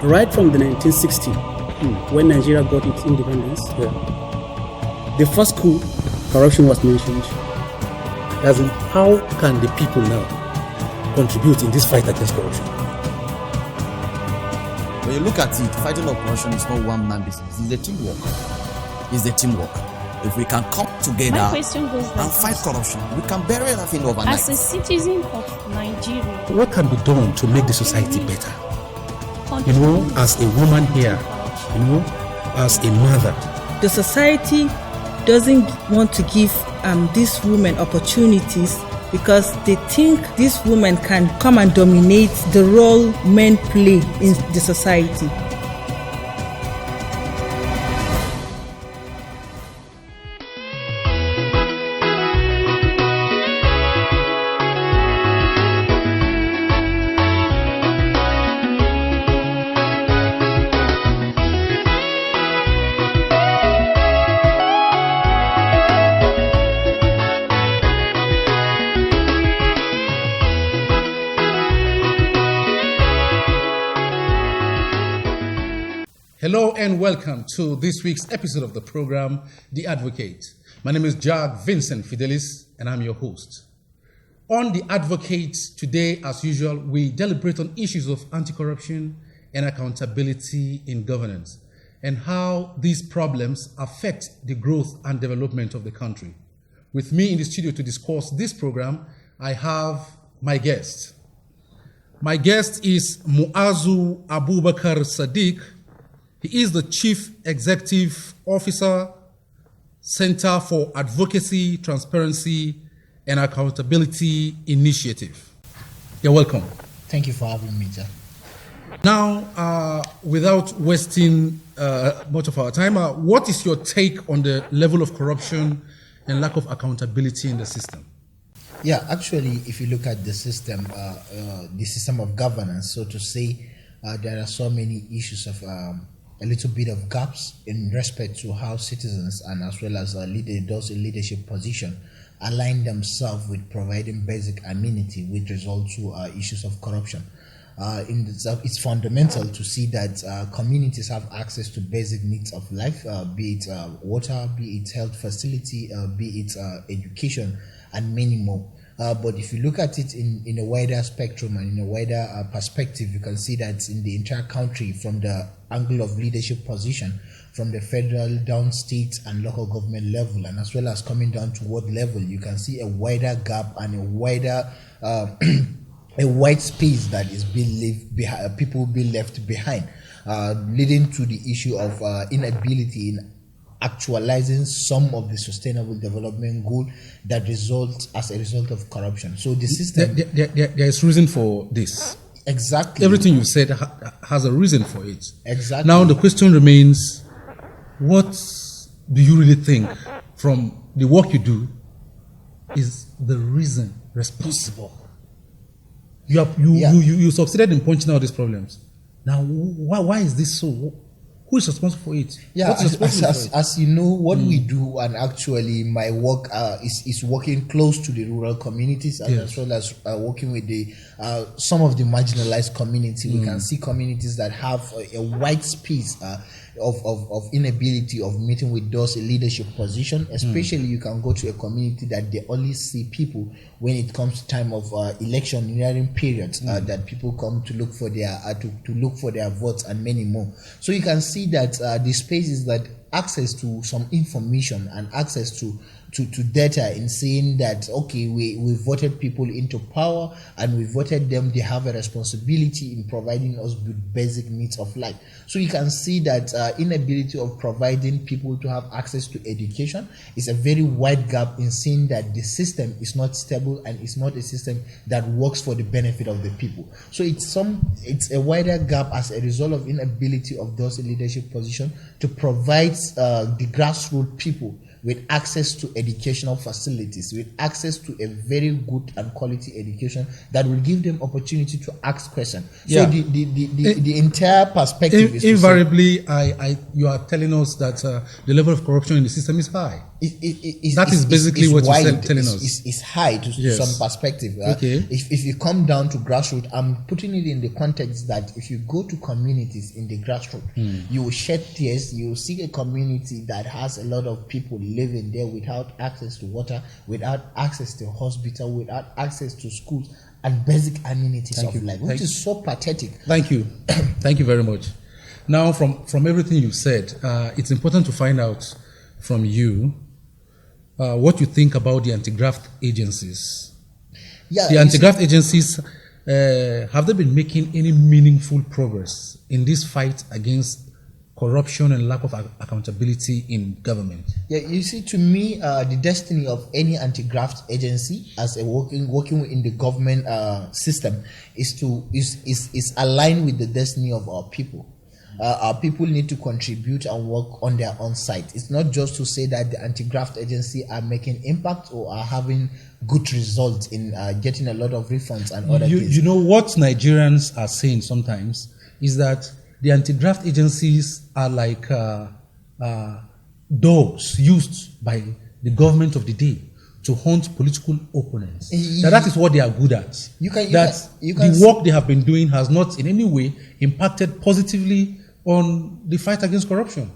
Right from the 1960s, when Nigeria got its independence, the first coup, corruption was mentioned. As in, how can the people now contribute in this fight against corruption? When you look at it, fighting of corruption is not one man business. It's a teamwork. It's a teamwork. If we can come together and fight corruption, we can bury everything overnight. As a citizen of Nigeria, what can be done to make the society better? As a woman here, as a mother. The society doesn't want to give these women opportunities because they think these women can come and dominate the role men play in the society. Hello and welcome to this week's episode of the program, The Advocate. My name is Jack Vincent Fidelis and I'm your host. On The Advocate today, as usual, we deliberate on issues of anti-corruption and accountability in governance and how these problems affect the growth and development of the country. With me in the studio to discuss this program, I have my guest. My guest is Mu'azu Abubakar Sadiq. He is the Chief Executive Officer, Center for Advocacy, Transparency, and Accountability Initiative. You're welcome. Thank you for having me, Jack. Now, without wasting much of our time, what is your take on the level of corruption and lack of accountability in the system? Yeah, actually, if you look at the system of governance, so to say, there are so many issues of a little bit of gaps in respect to how citizens and as well as those in leadership position align themselves with providing basic amenity, which result to issues of corruption. It's fundamental to see that communities have access to basic needs of life, be it water, be it health facility, be it education, and many more. But if you look at it in a wider spectrum and in a wider perspective, you can see that in the entire country, from the angle of leadership position, from the federal, down state and local government level, and as well as coming down to ward level, you can see a wider gap and a wider a wide space that is people being left behind, leading to the issue of inability in actualizing some of the sustainable development goal that results as a result of corruption. So the system... There is reason for this. Exactly. Everything you said has a reason for it. Exactly. Now the question remains, what do you really think from the work you do is the reason responsible? You succeeded in pointing out these problems. Now, why is this so? Who is responsible for it? Yeah, as you know, what we do, and actually my work is working close to the rural communities, and as well as working with the some of the marginalized community. We can see communities that have a wide space of inability of meeting with those in leadership position. Especially you can go to a community that they only see people when it comes to time of electioneering periods, that people come to look for their to look for their votes and many more. So you can see that the spaces that access to some information and access to data in saying that, okay, we voted people into power and we voted them, they have a responsibility in providing us with basic needs of life. So you can see that inability of providing people to have access to education is a very wide gap in saying that the system is not stable and it's not a system that works for the benefit of the people. So it's a wider gap as a result of inability of those in leadership position to provide the grassroots people with access to educational facilities, with access to a very good and quality education that will give them opportunity to ask questions. So the entire perspective is invariably, you are telling us that the level of corruption in the system is high. That is basically what you're telling us. It's high to some perspective. Okay. If you come down to grassroots, I'm putting it in the context that if you go to communities in the grassroots, you will shed tears. You will see a community that has a lot of people living there without access to water, without access to hospital, without access to schools and basic amenities of life, which is so pathetic. Thank you. Thank you very much. Now, from everything you've said, it's important to find out from you what you think about the anti-graft agencies. Yeah, the anti-graft agencies, have they been making any meaningful progress in this fight against corruption and lack of accountability in government? Yeah, you see, to me, the destiny of any anti-graft agency as a working in the government system is aligned with the destiny of our people. Our people need to contribute and work on their own side. It's not just to say that the anti-graft agency are making impact or are having good results in getting a lot of refunds and other things. You know what Nigerians are saying sometimes is that the anti-graft agencies are like dogs used by the government of the day to hunt political opponents. That is what they are good at. The work they have been doing has not in any way impacted positively on the fight against corruption.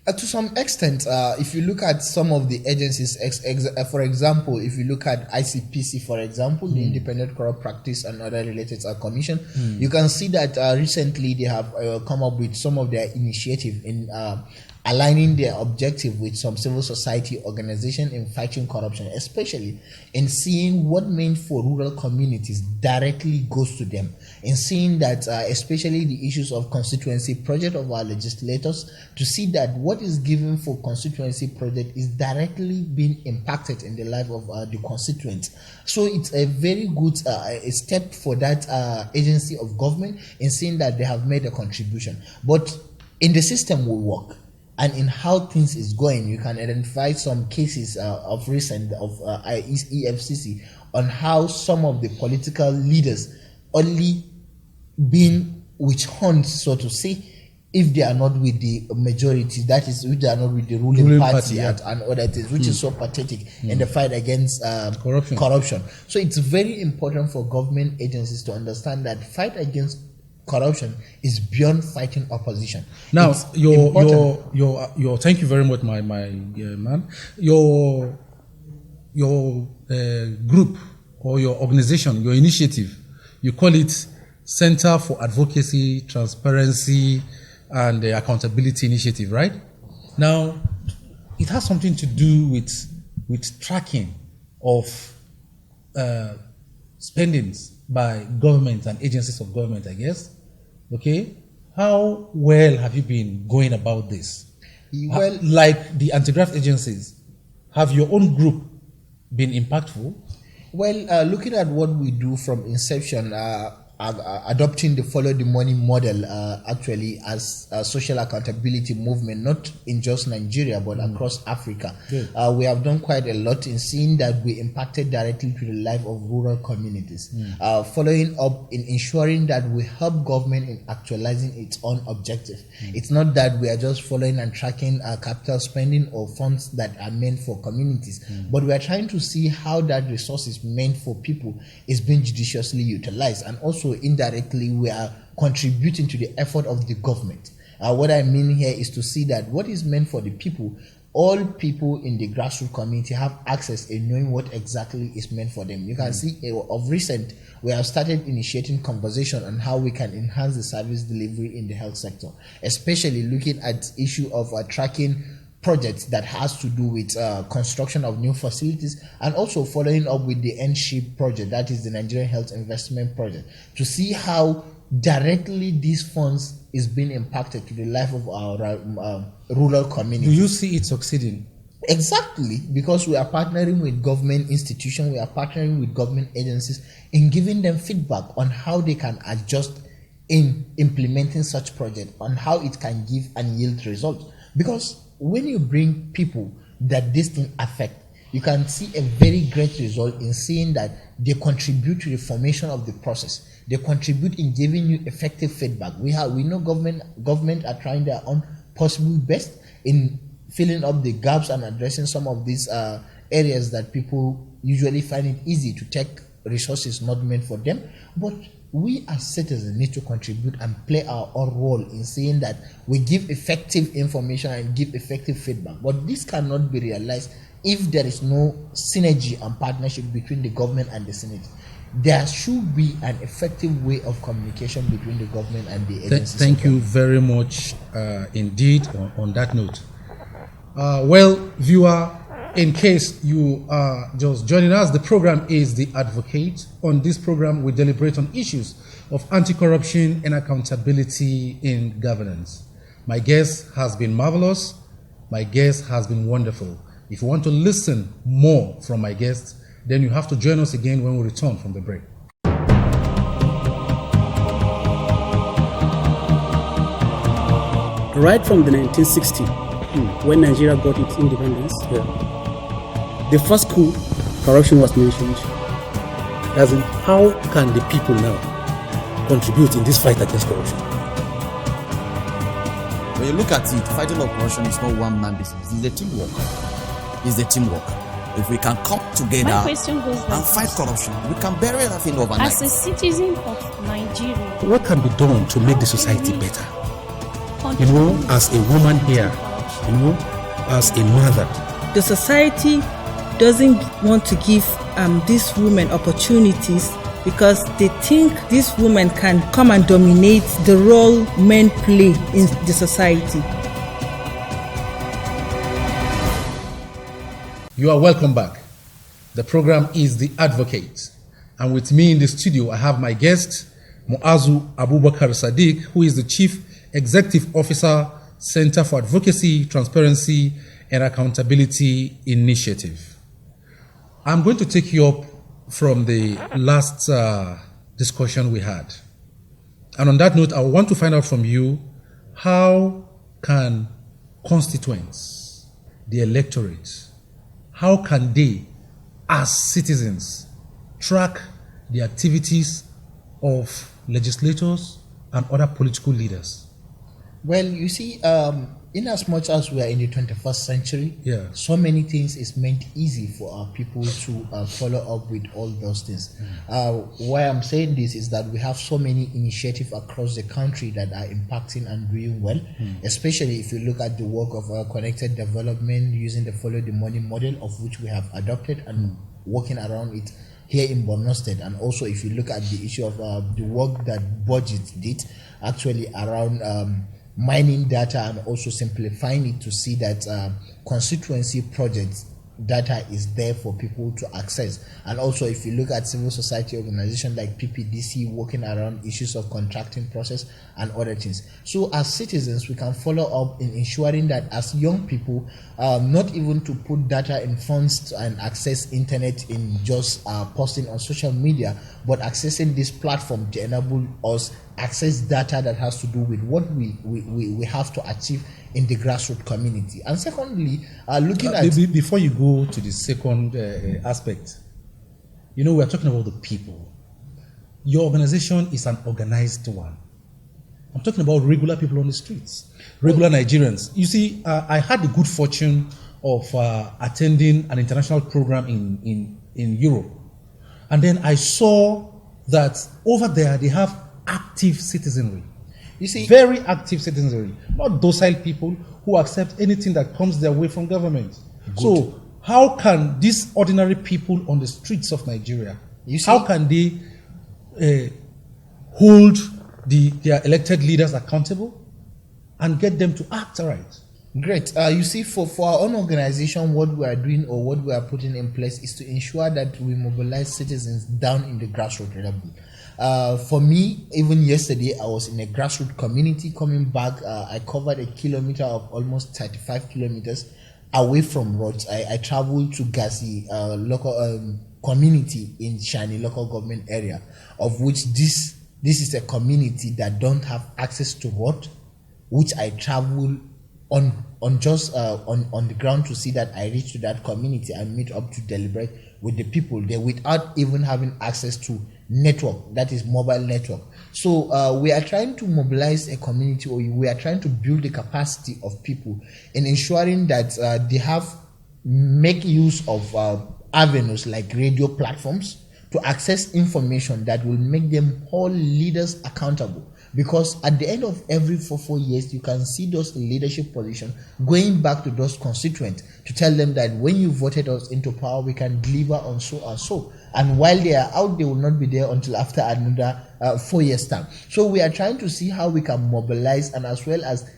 To some extent, if you look at some of the agencies, for example, if you look at ICPC, for example, the Independent Corrupt Practice and Other Related Commission, you can see that recently they have come up with some of their initiative in aligning their objective with some civil society organization in fighting corruption, especially in seeing what meant for rural communities directly goes to them, in seeing that especially the issues of constituency project of our legislators, to see that what is given for constituency project is directly being impacted in the life of the constituents. So it's a very good a step for that agency of government in seeing that they have made a contribution. But in the system we work, and in how things is going, you can identify some cases of recent of EFCC on how some of the political leaders only been witch hunt, so to say, if they are not with the majority, that is, if they are not with the ruling party and other things, which is so pathetic in the fight against corruption. So it's very important for government agencies to understand that fight against corruption is beyond fighting opposition. Now, your thank you very much, my man. Your group or your organization, your initiative, you call it Center for Advocacy, Transparency, and Accountability Initiative, right? Now, it has something to do with tracking of spendings by government and agencies of government, I guess. Okay, how well have you been going about this? Well, like the anti-graft agencies, have your own group been impactful? Well, looking at what we do from inception, adopting the follow the money model actually as a social accountability movement, not in just Nigeria but across Africa. We have done quite a lot in seeing that we impacted directly to the life of rural communities, following up in ensuring that we help government in actualizing its own objective. It's not that we are just following and tracking capital spending or funds that are meant for communities, but we are trying to see how that resource is meant for people is being judiciously utilized, and also indirectly we are contributing to the effort of the government. What I mean here is to see that what is meant for the people, all people in the grassroots community have access in knowing what exactly is meant for them. You can see of recent we have started initiating conversation on how we can enhance the service delivery in the health sector, especially looking at issue of tracking projects that has to do with construction of new facilities, and also following up with the NSHIP project, that is the Nigerian Health Investment Project, to see how directly these funds is being impacted to the life of our rural community. Do you see it succeeding? Exactly, because we are partnering with government institutions, we are partnering with government agencies in giving them feedback on how they can adjust in implementing such project, on how it can give and yield results. Because when you bring people that this thing affect, you can see a very great result in seeing that they contribute to the formation of the process. They contribute in giving you effective feedback. We know government are trying their own possible best in filling up the gaps and addressing some of these areas that people usually find it easy to take resources not meant for them. But we as citizens need to contribute and play our own role in saying that we give effective information and give effective feedback. But this cannot be realized if there is no synergy and partnership between the government and the Senate. There should be an effective way of communication between the government and the agencies. Thank you very much indeed on that note. Well, viewer, in case you are just joining us, the program is The Advocate. On this program, we deliberate on issues of anti-corruption and accountability in governance. My guest has been marvelous. My guest has been wonderful. If you want to listen more from my guests, then you have to join us again when we return from the break. Right from the 1960s, when Nigeria got its independence, the first coup, corruption was mentioned. As in, how can the people now contribute in this fight against corruption? When you look at it, fighting of corruption is not one man business. It's a teamwork. It's a teamwork. If we can come together and fight corruption, we can bury everything overnight. As a citizen of Nigeria, What can be done to make the society better? You know, as a woman here, you know, as a mother. The society doesn't want to give these women opportunities because they think these women can come and dominate the role men play in the society. You are welcome back. The program is The Advocate. And with me in the studio, I have my guest, Mu'azu Abubakar Sadiq, who is the Chief Executive Officer, Center for Advocacy, Transparency, and Accountability Initiative. I'm going to take you up from the last discussion we had. And on that note, I want to find out from you, how can constituents, the electorate, how can they, as citizens, track the activities of legislators and other political leaders? Well, you see, in as much as we are in the 21st century, so many things is made easy for our people to follow up with all those things. Why I'm saying this is that we have so many initiatives across the country that are impacting and doing well, especially if you look at the work of connected development using the follow the money model, of which we have adopted and working around it here in Borno State. And also if you look at the issue of the work that Budget did actually around mining data and also simplifying it to see that constituency projects data is there for people to access. And also if you look at civil society organizations like PPDC working around issues of contracting process and other things. So as citizens, we can follow up in ensuring that as young people, not even to put data in phones and access internet in just posting on social media, but accessing this platform to enable us access data that has to do with what we have to achieve in the grassroots community. And secondly, looking at... Before you go to the second aspect, you know, we're talking about the people. Your organization is an organized one. I'm talking about regular people on the streets, regular Nigerians. You see, I had the good fortune of attending an international program in Europe. And then I saw that over there they have active citizenry. You see, very active citizenry, not docile people who accept anything that comes their way from government. Good. So how can these ordinary people on the streets of Nigeria, how can they hold their elected leaders accountable and get them to act right? Great. You see, for our own organization, what we are doing or what we are putting in place is to ensure that we mobilize citizens down in the grassroots level. For me, even yesterday, I was in a grassroots community. Coming back, I covered a kilometer of almost 35 kilometers away from roads. I traveled to Gazi, local community in Shani local government area, of which this is a community that don't have access to road, which I travel on the ground to see that I reach to that community and meet up to deliberate with the people there without even having access to network, that is mobile network. So we are trying to mobilize a community, or we are trying to build the capacity of people in ensuring that they make use of avenues like radio platforms to access information that will make them hold leaders accountable. Because at the end of every 4 years, you can see those in leadership position going back to those constituents to tell them that when you voted us into power, we can deliver on so and so. And while they are out, they will not be there until after another 4 years time. So we are trying to see how we can mobilize and as well as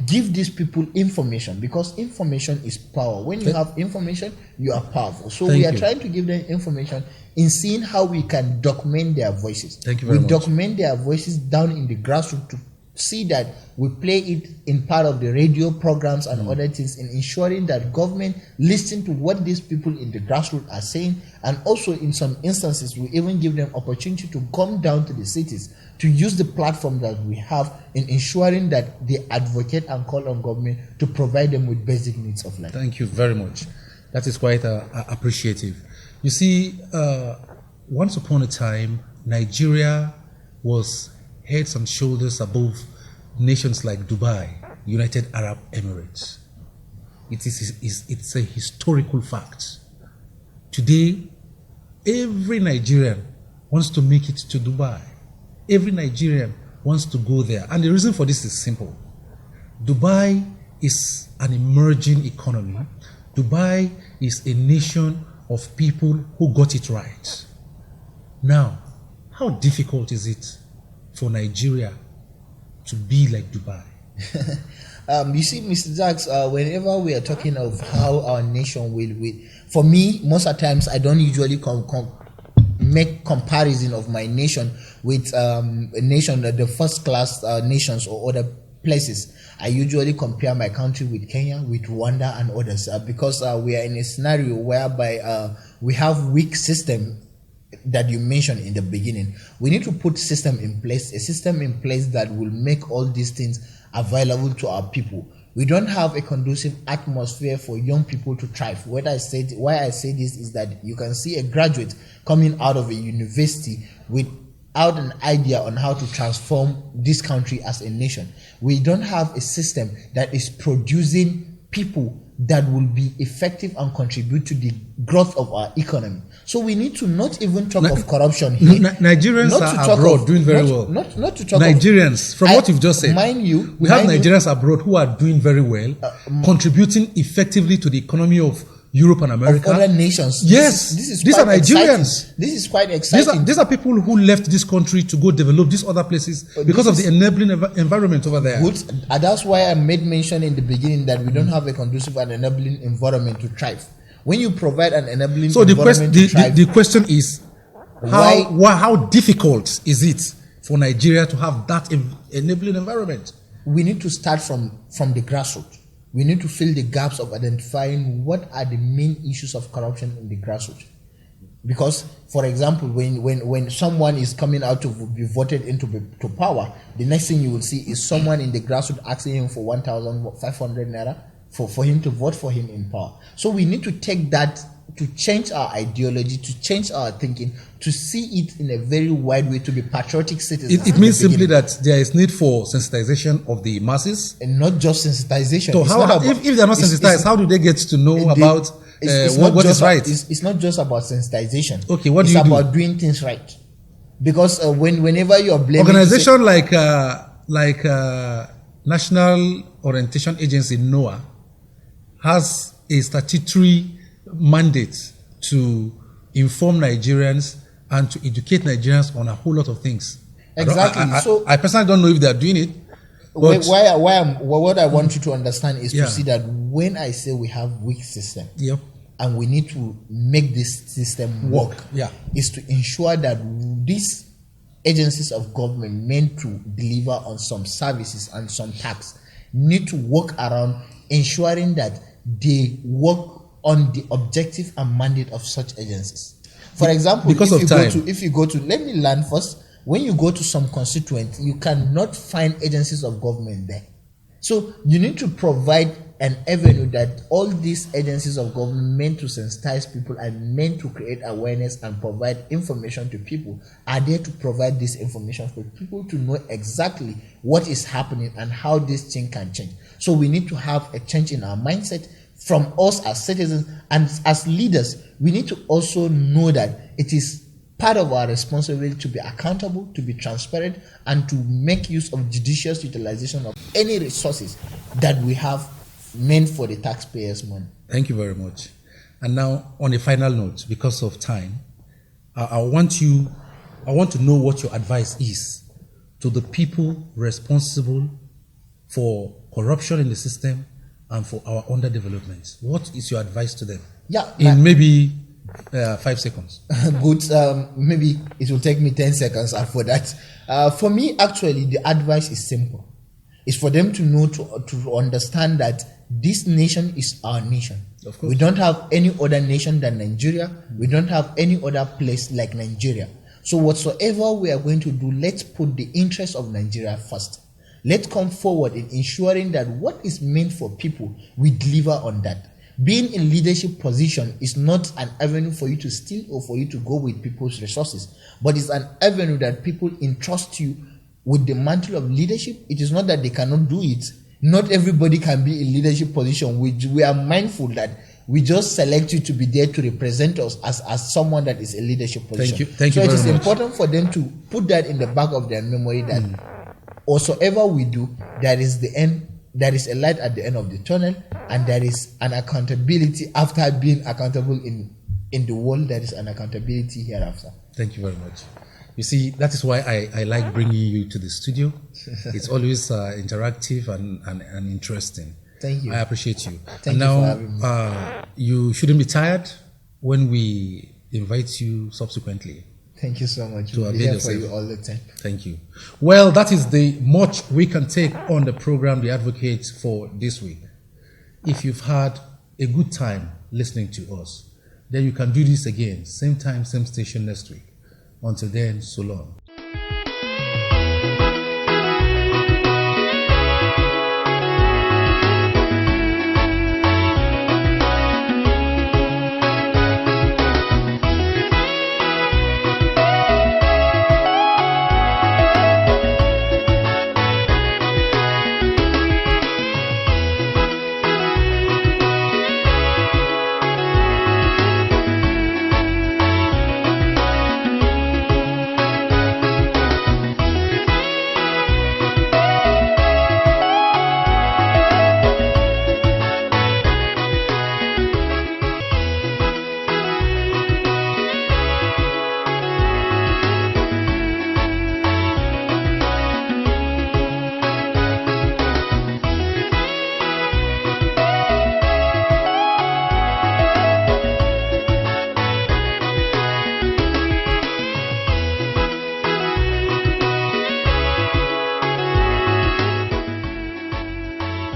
give these people information, because information is power. When you have information, you are powerful. So we are trying to give them information in seeing how we can document their voices. Thank you very much. We document their voices down in the grassroots to see that we play it in part of the radio programs and other things, in ensuring that government listen to what these people in the grassroots are saying, and also in some instances we even give them opportunity to come down to the cities to use the platform that we have in ensuring that they advocate and call on government to provide them with basic needs of life. Thank you very much. That is quite appreciative. You see, once upon a time, Nigeria was heads and shoulders above nations like Dubai, United Arab Emirates. It's a historical fact. Today, every Nigerian wants to make it to Dubai. Every Nigerian wants to go there. And the reason for this is simple. Dubai is an emerging economy. Dubai is a nation of people who got it right. Now, how difficult is it for Nigeria to be like Dubai? You see, Mr. Jacks, whenever we are talking of how our nation will, for me, most of the times I don't usually make comparison of my nation with a nation, the first class nations or other places. I usually compare my country with Kenya, with Rwanda and others, because we are in a scenario whereby we have weak system that you mentioned in the beginning. We need to put a system in place that will make all these things available to our people. We don't have a conducive atmosphere for young people to thrive. Why I say this is that you can see a graduate coming out of a university without an idea on how to transform this country as a nation. We don't have a system that is producing people that will be effective and contribute to the growth of our economy. So we need to not even talk of corruption here. Nigerians are abroad doing very well. Not to talk Nigerians, from what you've just said, we have Nigerians abroad who are doing very well, contributing effectively to the economy of Europe and America. Of other nations. Yes, these are Nigerians. Exciting. This is quite exciting. These are people who left this country to go develop these other places because of the enabling environment over there. Good. And that's why I made mention in the beginning that we don't have a conducive and enabling environment to thrive. When you provide an enabling environment to thrive, the question is, how difficult is it for Nigeria to have that enabling environment? We need to start from the grassroots. We need to fill the gaps of identifying what are the main issues of corruption in the grassroots. Because, for example, when someone is coming out to be voted into power, the next thing you will see is someone in the grassroots asking him for 1,500 naira for him to vote for him in power. So we need to take that, to change our ideology, to change our thinking, to see it in a very wide way, to be patriotic citizens. It means simply that there is need for sensitization of the masses, and not just sensitization. So if they are not sensitized, how do they get to know about what is right? It's not just about sensitization. Okay, what do you do? It's about doing things right. Because whenever you are blaming organization like National Orientation Agency NOAA has a statutory mandate to inform Nigerians and to educate Nigerians on a whole lot of things. Exactly. I personally don't know if they are doing it. What I want you to understand is to see that when I say we have weak system, and we need to make this system work, is to ensure that these agencies of government meant to deliver on some services and some tax need to work around ensuring that they work on the objective and mandate of such agencies. For example, if you go to let me learn first. When you go to some constituent, you cannot find agencies of government there. So you need to provide an avenue that all these agencies of government meant to sensitize people and meant to create awareness and provide information to people are there to provide this information for people to know exactly what is happening and how this thing can change. So we need to have a change in our mindset from us as citizens, and as leaders, we need to also know that it is part of our responsibility to be accountable, to be transparent, and to make use of judicious utilization of any resources that we have meant for the taxpayers' money. Thank you very much. And now, on a final note, because of time, I want to know what your advice is to the people responsible for corruption in the system and for our underdevelopment. What is your advice to them? Yeah, in maybe 5 seconds. Good. Maybe it will take me 10 seconds for that. For me, actually, the advice is simple. It's for them to know, to understand that this nation is our nation. Of course. We don't have any other nation than Nigeria. We don't have any other place like Nigeria. So whatsoever we are going to do, let's put the interest of Nigeria first. Let's come forward in ensuring that what is meant for people, we deliver on that. Being in leadership position is not an avenue for you to steal or for you to go with people's resources, but it's an avenue that people entrust you with the mantle of leadership. It is not that they cannot do it. Not everybody can be in leadership position. We are mindful that we just select you to be there to represent us as someone that is a leadership position. Thank you very much. So it is important for them to put that in the back of their memory that whatsoever we do, there is the end. There is a light at the end of the tunnel, and there is an accountability after being accountable in the world. There is an accountability hereafter. Thank you very much. You see, that is why I like bringing you to the studio. It's always interactive and interesting. Thank you. I appreciate you. Thank you for having me. You shouldn't be tired when we invite you subsequently. Thank you so much. To we'll be here for you all the time. Thank you. Well, that is the much we can take on the program, The Advocate, for this week. If you've had a good time listening to us, then you can do this again, same time, same station next week. Until then, so long.